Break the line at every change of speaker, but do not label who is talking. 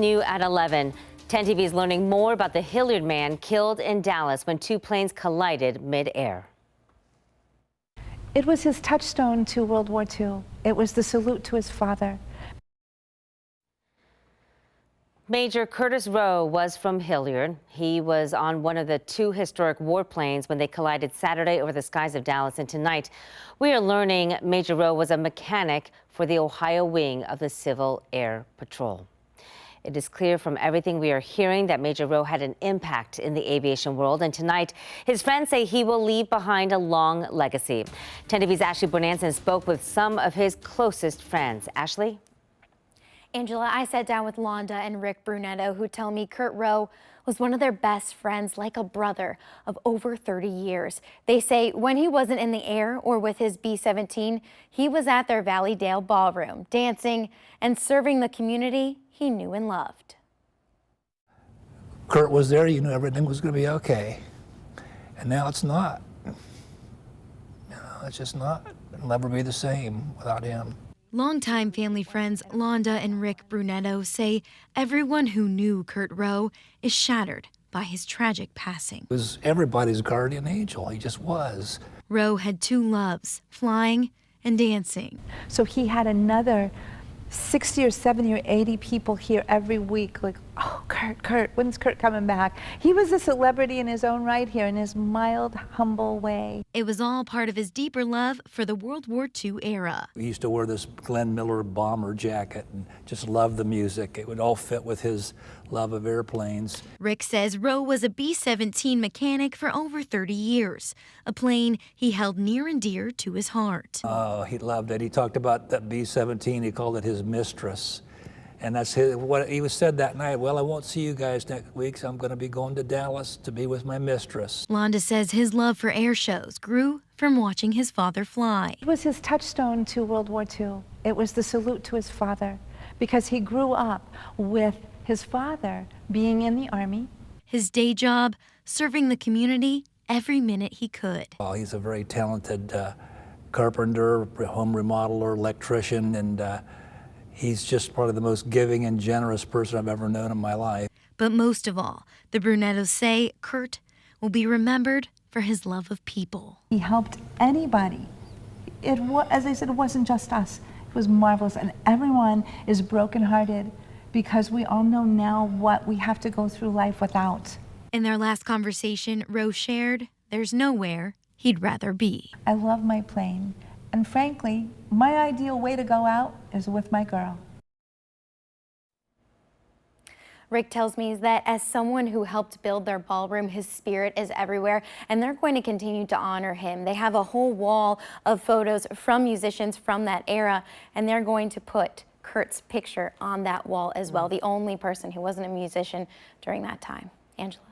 New at 11. 10 TV is learning more about the Hilliard man killed in Dallas when two planes collided mid-air.
It was his touchstone to World War II. It was the salute to his father.
Major Curtis Rowe was from Hilliard. He was on one of the two historic warplanes when they collided Saturday over the skies of Dallas. And tonight, we are learning Major Rowe was a mechanic for the Ohio wing of the Civil Air Patrol. It is clear from everything we are hearing that Major Rowe had an impact in the aviation world. And tonight, his friends say he will leave behind a long legacy. 10 TV's Ashley Bonanson spoke with some of his closest friends. Ashley?
Angela, I sat down with Londa and Rick Brunetto, who tell me Kurt Rowe was one of their best friends, like a brother, of over 30 years. They say when he wasn't in the air or with his B-17, he was at their Valleydale ballroom, dancing and serving the community he knew and loved.
Kurt was there, you knew everything was going to be okay. And now it's not. You know, it's just not. It'll never be the same without him.
Longtime family friends Londa and Rick Brunetto say everyone who knew Kurt Rowe is shattered by his tragic passing.
He was everybody's guardian angel. He just was.
Rowe had two loves, flying and dancing.
So he had another 60 or 70 or 80 people here every week, like, oh, Kurt, when's Kurt coming back? He was a celebrity in his own right here, in his mild, humble way.
It was all part of his deeper love for the World War II era.
He used to wear this Glenn Miller bomber jacket and just loved the music. It would all fit with his love of airplanes.
Rick says Rowe was a B-17 mechanic for over 30 years, a plane he held near and dear to his heart.
Oh, he loved it. He talked about that B-17. He called it his mistress. And that's what he was said that night. Well, I won't see you guys next week, so I'm going to be going to Dallas to be with my mistress.
Londa says his love for air shows grew from watching his father fly.
It was his touchstone to World War II. It was the salute to his father, because he grew up with his father being in the Army.
His day job, serving the community every minute he could.
Well, he's a very talented carpenter, home remodeler, electrician, and he's just probably the most giving and generous person I've ever known in my life.
But most of all, the Brunettos say Kurt will be remembered for his love of people.
He helped anybody. As I said, it wasn't just us. It was marvelous, and everyone is brokenhearted because we all know now what we have to go through life without.
In their last conversation, Rowe shared there's nowhere he'd rather be.
I love my plane, and frankly, my ideal way to go out is with my girl.
Rick tells me that as someone who helped build their ballroom, his spirit is everywhere, and they're going to continue to honor him. They have a whole wall of photos from musicians from that era, and they're going to put Kurt's picture on that wall as well, the only person who wasn't a musician during that time. Angela.